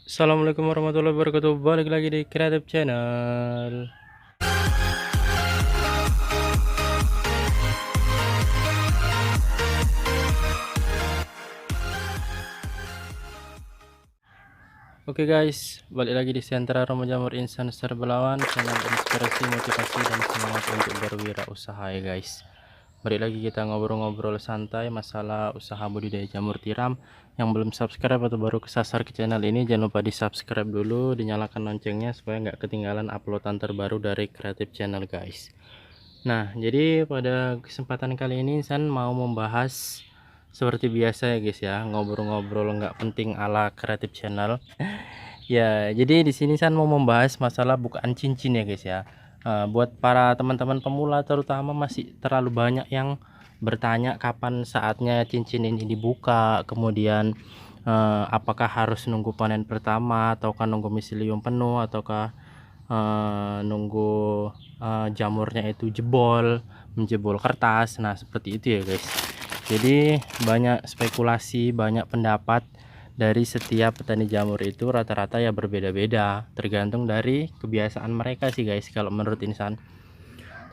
Assalamualaikum warahmatullahi wabarakatuh. Balik lagi di Creative Channel. Oke guys, balik lagi di Sentra Romo Jamur Insan Serbelawan, channel inspirasi, motivasi, dan semangat untuk berwirausaha ya guys. Balik lagi kita ngobrol-ngobrol santai masalah usaha budidaya jamur tiram. Yang belum subscribe atau baru kesasar ke channel ini, jangan lupa di subscribe dulu, dinyalakan loncengnya supaya nggak ketinggalan uploadan terbaru dari Creative Channel guys. Nah, jadi pada kesempatan kali ini Insan mau membahas seperti biasa ya guys ya, ngobrol-ngobrol nggak penting ala Creative Channel. Ya, jadi di sini San mau membahas masalah bukaan cincin ya guys ya. Buat para teman-teman pemula terutama masih terlalu banyak yang bertanya kapan saatnya cincin ini dibuka, kemudian apakah harus nunggu panen pertama ataukah nunggu miselium penuh ataukah nunggu jamurnya itu jebol, menjebol kertas. Nah, seperti itu ya guys. Jadi banyak spekulasi, banyak pendapat dari setiap petani jamur itu rata-rata ya berbeda-beda, tergantung dari kebiasaan mereka sih guys. Kalau menurut Insan,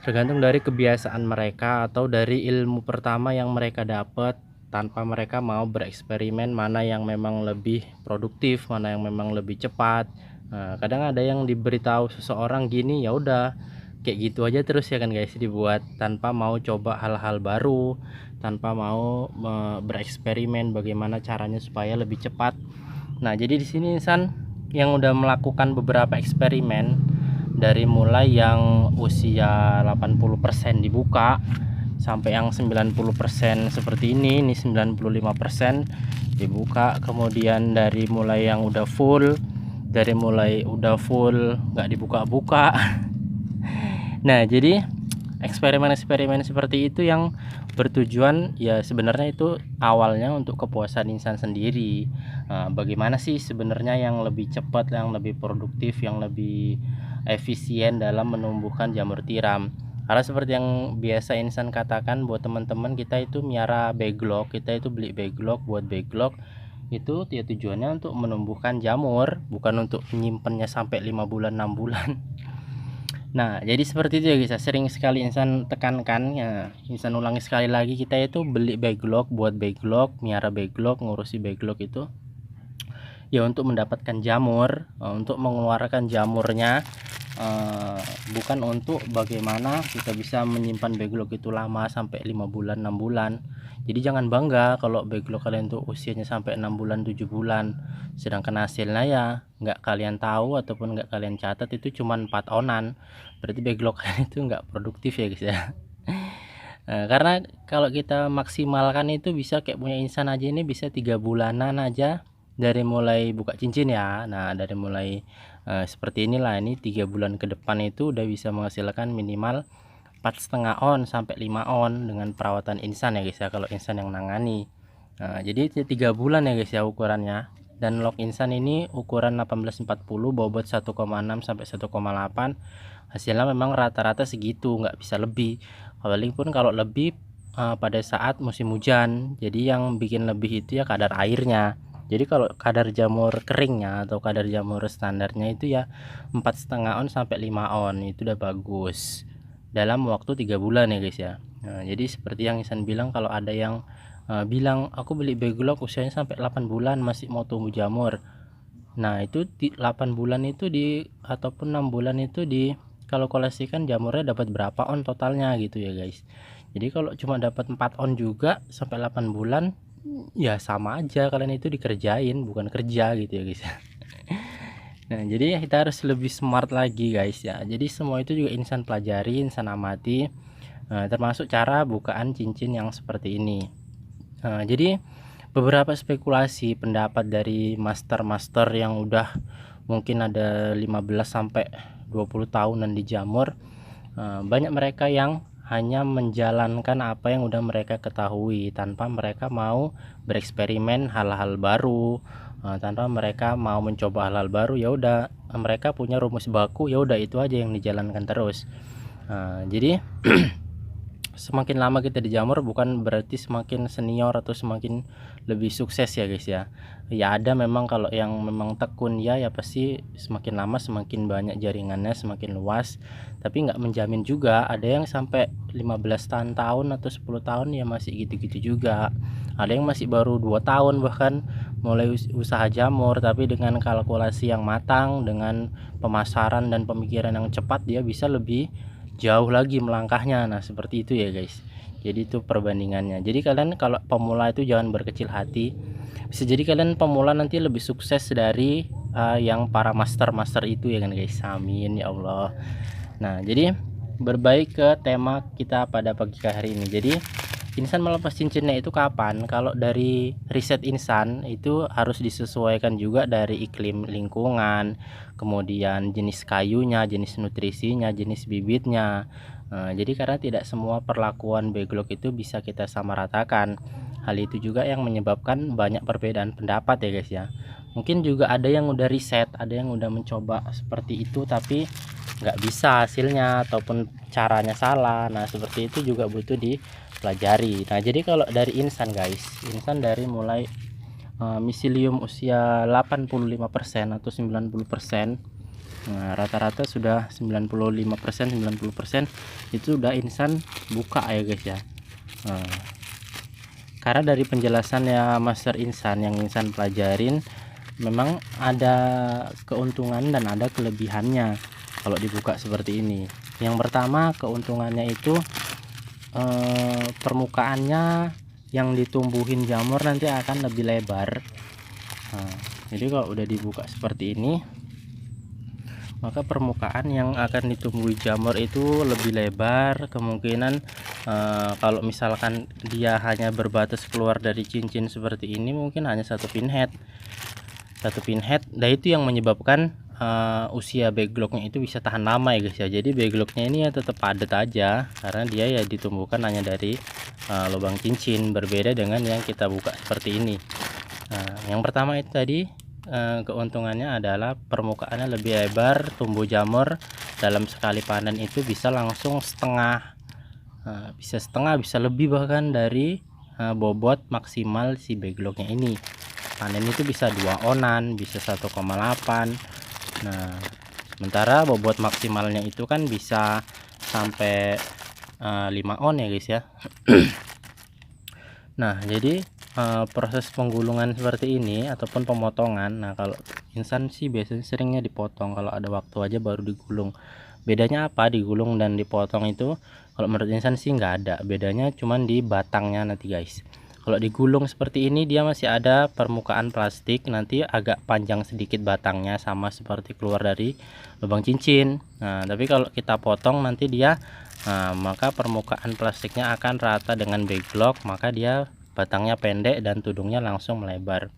tergantung dari kebiasaan mereka atau dari ilmu pertama yang mereka dapat tanpa mereka mau bereksperimen mana yang memang lebih produktif, mana yang memang lebih cepat. Nah, kadang ada yang diberitahu seseorang gini, ya udah kayak gitu aja terus ya kan guys, dibuat tanpa mau coba hal-hal baru, tanpa mau bereksperimen bagaimana caranya supaya lebih cepat. Nah, jadi di sini Insan yang udah melakukan beberapa eksperimen dari mulai yang usia 80% dibuka sampai yang 90% seperti ini 95% dibuka, kemudian dari mulai yang udah full, dari mulai udah full nggak dibuka-buka. Nah, jadi eksperimen-eksperimen seperti itu yang bertujuan ya sebenarnya itu awalnya untuk kepuasan Insan sendiri. Bagaimana sih sebenarnya yang lebih cepat, yang lebih produktif, yang lebih efisien dalam menumbuhkan jamur tiram. Karena seperti yang biasa Insan katakan buat teman-teman, kita itu miara backlog, kita itu beli backlog buat backlog itu ya tujuannya untuk menumbuhkan jamur, bukan untuk menyimpannya sampai 5 bulan 6 bulan. Nah, jadi seperti itu ya guys, sering sekali Insan tekankan ya, Insan ulangi sekali lagi, kita itu beli backlog buat backlog, miara backlog, ngurusi backlog itu ya untuk mendapatkan jamur, untuk mengeluarkan jamurnya, bukan untuk bagaimana kita bisa menyimpan backlog itu lama sampai 5 bulan 6 bulan. Jadi jangan bangga kalau backlog kalian tuh usianya sampai 6 bulan 7 bulan, sedangkan hasilnya ya nggak kalian tahu ataupun nggak kalian catat, itu cuma 4 onan. Berarti backlog kalian itu nggak produktif ya guys ya. Karena kalau kita maksimalkan itu bisa kayak punya Insan aja, ini bisa 3 bulanan aja dari mulai buka cincin ya. Nah, dari mulai seperti inilah, ini 3 bulan ke depan itu udah bisa menghasilkan minimal 4,5 on sampai 5 on dengan perawatan Insan ya guys ya, kalau Insan yang nangani. Nah, jadi 3 bulan ya guys ya ukurannya. Dan log Insan ini ukuran 1840, bobot 1,6 sampai 1,8. Hasilnya memang rata-rata segitu, nggak bisa lebih. Paling pun kalau lebih pada saat musim hujan. Jadi yang bikin lebih itu ya kadar airnya. Jadi kalau kadar jamur keringnya atau kadar jamur standarnya itu ya 4,5 on sampai 5 on, itu udah bagus dalam waktu 3 bulan ya guys ya. Nah, jadi seperti yang Insan bilang, kalau ada yang bilang aku beli backlog usianya sampai 8 bulan masih mau tumbuh jamur. Nah, itu di 8 bulan itu ataupun 6 bulan itu dikalkulasikan jamurnya dapat berapa on totalnya gitu ya guys. Jadi kalau cuma dapat 4 on juga sampai 8 bulan ya sama aja kalian itu dikerjain, bukan kerja gitu ya guys. Nah, jadi kita harus lebih smart lagi guys ya. Jadi semua itu juga Insan pelajari, Insan amati, termasuk cara bukaan cincin yang seperti ini. Jadi beberapa spekulasi pendapat dari master-master yang udah mungkin ada 15 sampai 20 tahunan di jamur, banyak mereka yang hanya menjalankan apa yang udah mereka ketahui tanpa mereka mau bereksperimen hal-hal baru, tanpa mereka mau mencoba hal-hal baru. Ya udah, mereka punya rumus baku, ya udah itu aja yang dijalankan terus. Jadi semakin lama kita dijamur bukan berarti semakin senior atau semakin lebih sukses ya guys ya. Ya ada memang kalau yang memang tekun ya pasti semakin lama semakin banyak jaringannya, semakin luas. Tapi nggak menjamin juga, ada yang sampai 15 tahun atau 10 tahun ya masih gitu-gitu juga. Ada yang masih baru 2 tahun bahkan mulai usaha jamur, tapi dengan kalkulasi yang matang, dengan pemasaran dan pemikiran yang cepat dia bisa lebih jauh lagi melangkahnya. Nah seperti itu ya guys, jadi itu perbandingannya. Jadi kalian kalau pemula itu jangan berkecil hati, bisa jadi kalian pemula nanti lebih sukses dari yang para master itu ya kan guys, amin ya Allah. Nah jadi berbalik ke tema kita pada pagi hari ini. Jadi insan melepas cincinnya itu kapan? Kalau dari riset insan itu harus disesuaikan juga dari iklim lingkungan, kemudian jenis kayunya, jenis nutrisinya, jenis bibitnya. Jadi karena tidak semua perlakuan beglok itu bisa kita samaratakan. Hal itu juga yang menyebabkan banyak perbedaan pendapat ya guys ya. Mungkin juga ada yang udah riset, ada yang udah mencoba seperti itu tapi nggak bisa hasilnya ataupun caranya salah. Nah seperti itu juga butuh dipelajari. Nah jadi kalau dari insan guys, insan dari mulai miselium usia 85% atau 90%, nah rata-rata sudah 95% 90% itu udah insan buka ya guys ya. Karena dari penjelasan ya master insan yang insan pelajarin, memang ada keuntungan dan ada kelebihannya kalau dibuka seperti ini. Yang pertama keuntungannya itu permukaannya yang ditumbuhin jamur nanti akan lebih lebar. Jadi kalau udah dibuka seperti ini, maka permukaan yang akan ditumbuhi jamur itu lebih lebar. Kemungkinan kalau misalkan dia hanya berbatas keluar dari cincin seperti ini, mungkin hanya satu pinhead. Nah itu yang menyebabkan usia begloknya itu bisa tahan lama ya guys ya. Jadi begloknya ini ya tetap padat aja karena dia ya ditumbuhkan hanya dari lubang cincin, berbeda dengan yang kita buka seperti ini. Yang pertama itu tadi keuntungannya adalah permukaannya lebih lebar, tumbuh jamur dalam sekali panen itu bisa langsung setengah, bisa lebih bahkan dari bobot maksimal si begloknya ini. Panen itu bisa 2 onan, bisa 1,8. Nah sementara bobot maksimalnya itu kan bisa sampai 5 on ya guys ya. Nah jadi proses penggulungan seperti ini ataupun pemotongan, nah kalau insan sih biasanya seringnya dipotong, kalau ada waktu aja baru digulung. Bedanya apa digulung dan dipotong itu? Kalau menurut insan sih nggak ada bedanya, cuman di batangnya nanti guys. Kalau digulung seperti ini dia masih ada permukaan plastik, nanti agak panjang sedikit batangnya sama seperti keluar dari lubang cincin. Nah tapi kalau kita potong nanti dia maka permukaan plastiknya akan rata dengan beglok, maka dia batangnya pendek dan tudungnya langsung melebar.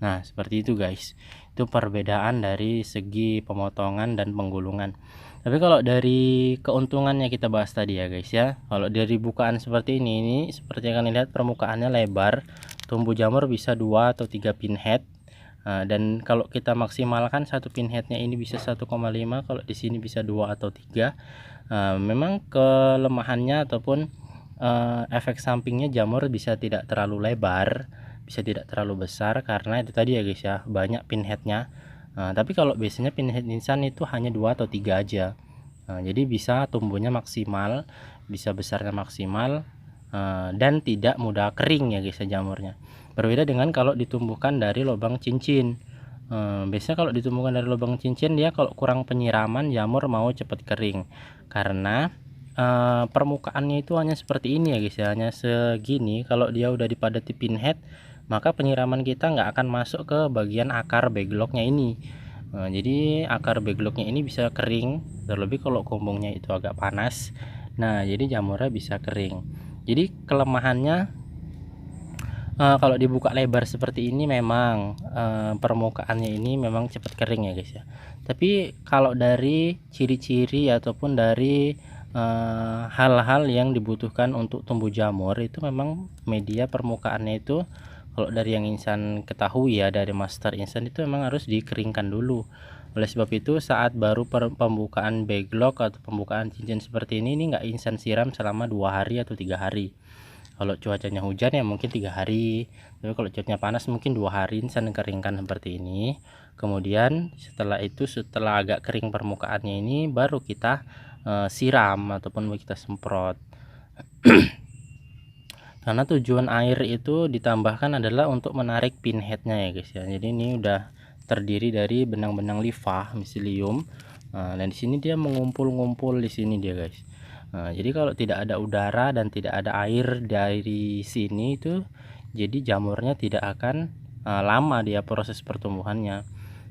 Nah seperti itu guys, itu perbedaan dari segi pemotongan dan penggulungan. Tapi kalau dari keuntungannya kita bahas tadi ya guys ya. Kalau dari bukaan seperti ini seperti yang kalian lihat permukaannya lebar, tumbuh jamur bisa 2 atau 3 pinhead. Dan kalau kita maksimalkan satu pinheadnya ini bisa 1,5, kalau di sini bisa 2 atau 3. Memang kelemahannya ataupun efek sampingnya jamur bisa tidak terlalu lebar, bisa tidak terlalu besar karena itu tadi ya guys ya, banyak pinheadnya. Tapi kalau biasanya pinhead insan itu hanya 2 atau 3 aja. Jadi bisa tumbuhnya maksimal, bisa besarnya maksimal, dan tidak mudah kering ya guys ya jamurnya. Berbeda dengan kalau ditumbuhkan dari lubang cincin. Biasanya kalau ditumbuhkan dari lubang cincin dia kalau kurang penyiraman jamur mau cepat kering karena permukaannya itu hanya seperti ini ya guys ya, hanya segini. Kalau dia udah dipadati pinhead, maka penyiraman kita nggak akan masuk ke bagian akar begloknya ini. Jadi akar begloknya ini bisa kering, terlebih kalau kumbungnya itu agak panas. Nah jadi jamurnya bisa kering. Jadi kelemahannya kalau dibuka lebar seperti ini memang permukaannya ini memang cepat kering ya guys ya. Tapi kalau dari ciri-ciri ataupun dari hal-hal yang dibutuhkan untuk tumbuh jamur itu memang media permukaannya itu kalau dari yang Insan ketahui ya, dari master Insan itu memang harus dikeringkan dulu. Oleh sebab itu saat baru pembukaan backlog atau pembukaan cincin seperti ini nggak Insan siram selama 2 hari atau 3 hari. Kalau cuacanya hujan ya mungkin 3 hari, tapi kalau cuacanya panas mungkin 2 hari Insan keringkan seperti ini. Kemudian setelah itu, setelah agak kering permukaannya ini, baru kita siram ataupun kita semprot. Karena tujuan air itu ditambahkan adalah untuk menarik pinheadnya ya guys ya. Jadi ini udah terdiri dari benang-benang lifa miselium. Dan di sini dia mengumpul-ngumpul di sini dia guys. Jadi kalau tidak ada udara dan tidak ada air dari sini itu, jadi jamurnya tidak akan lama dia proses pertumbuhannya.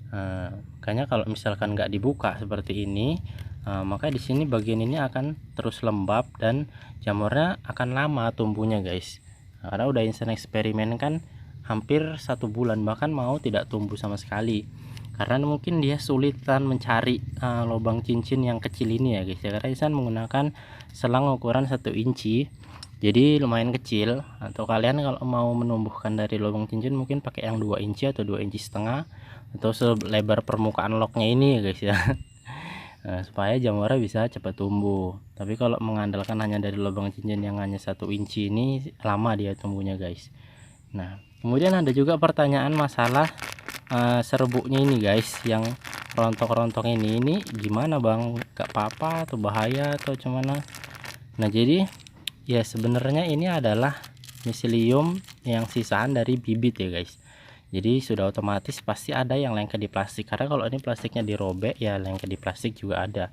Makanya kalau misalkan nggak dibuka seperti ini, maka di sini bagian ini akan terus lembab dan jamurnya akan lama tumbuhnya guys. Karena udah Insan eksperimen kan hampir 1 bulan, bahkan mau tidak tumbuh sama sekali. Karena mungkin dia sulitan mencari lubang cincin yang kecil ini ya guys ya, karena Insan menggunakan selang ukuran 1 inci, jadi lumayan kecil. Atau kalian kalau mau menumbuhkan dari lubang cincin mungkin pakai yang 2 inci atau 2,5 inci atau selebar permukaan locknya ini ya guys ya. Supaya jamurnya bisa cepat tumbuh. Tapi kalau mengandalkan hanya dari lubang cincin yang hanya 1 inci ini, lama dia tumbuhnya guys. Nah kemudian ada juga pertanyaan masalah serbuknya ini guys, yang rontok-rontok ini gimana bang, gak apa-apa atau bahaya atau cuman. Nah jadi ya sebenarnya ini adalah miselium yang sisaan dari bibit ya guys. Jadi sudah otomatis pasti ada yang lengket di plastik, karena kalau ini plastiknya dirobek ya lengket di plastik juga ada.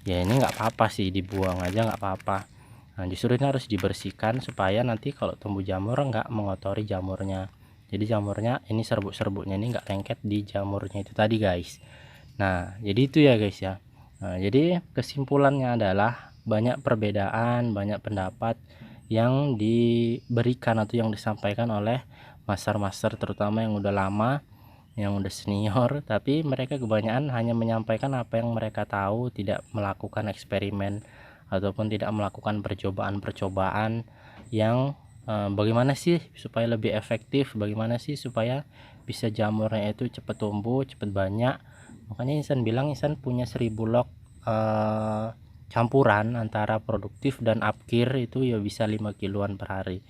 Ya ini nggak apa-apa sih, dibuang aja nggak apa-apa. Nah justru ini harus dibersihkan supaya nanti kalau tumbuh jamur nggak mengotori jamurnya. Jadi jamurnya ini, serbuk-serbuknya ini nggak lengket di jamurnya itu tadi guys. Nah jadi itu ya guys ya. Nah, jadi kesimpulannya adalah banyak perbedaan, banyak pendapat yang diberikan atau yang disampaikan oleh master-master, terutama yang udah lama, yang udah senior, tapi mereka kebanyakan hanya menyampaikan apa yang mereka tahu, tidak melakukan eksperimen ataupun tidak melakukan percobaan-percobaan yang bagaimana sih supaya lebih efektif, bagaimana sih supaya bisa jamurnya itu cepat tumbuh, cepat banyak. Makanya Insan bilang Insan punya 1000 log campuran antara produktif dan upkir itu ya bisa 5 kiloan per hari.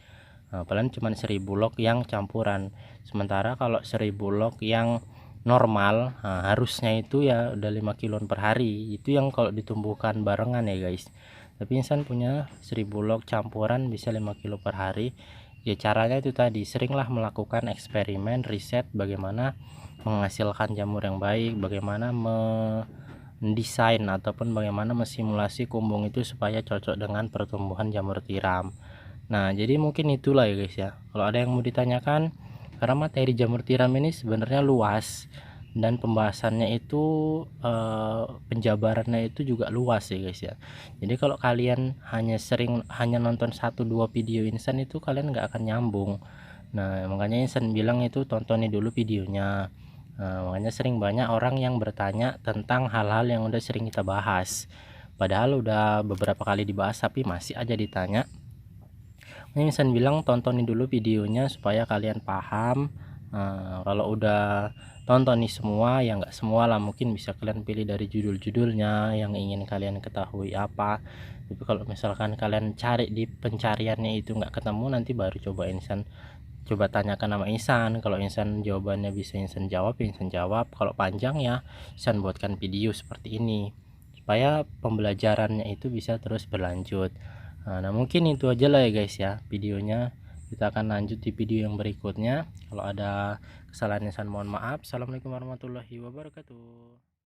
Paling cuma 1000 log yang campuran. Sementara kalau 1000 log yang normal, harusnya itu ya udah 5 kiloan per hari. Itu yang kalau ditumbuhkan barengan ya guys. Tapi Insan punya 1000 log campuran bisa 5 kilo per hari. Ya caranya itu tadi, seringlah melakukan eksperimen, riset bagaimana menghasilkan jamur yang baik, bagaimana mendesain ataupun bagaimana mensimulasi kumbung itu supaya cocok dengan pertumbuhan jamur tiram. Nah jadi mungkin itulah ya guys ya. Kalau ada yang mau ditanyakan, karena materi jamur tiram ini sebenarnya luas dan pembahasannya itu penjabarannya itu juga luas ya guys ya. Jadi kalau kalian hanya nonton 1-2 video Insan itu kalian nggak akan nyambung. Nah makanya Insan bilang itu tontonin dulu videonya. Makanya sering banyak orang yang bertanya tentang hal-hal yang udah sering kita bahas, padahal udah beberapa kali dibahas tapi masih aja ditanya. Ini Insan bilang tontonin dulu videonya supaya kalian paham. Kalau udah tonton nih semua, ya nggak semua lah, mungkin bisa kalian pilih dari judul-judulnya yang ingin kalian ketahui apa. Tapi kalau misalkan kalian cari di pencariannya itu nggak ketemu, nanti baru coba tanyakan nama Insan. Kalau Insan jawabannya bisa Insan jawab, ya Insan jawab. Kalau panjang ya Insan buatkan video seperti ini supaya pembelajarannya itu bisa terus berlanjut. Nah mungkin itu aja lah ya guys ya videonya. Kita akan lanjut di video yang berikutnya. Kalau ada kesalahan Insan mohon maaf. Assalamualaikum warahmatullahi wabarakatuh.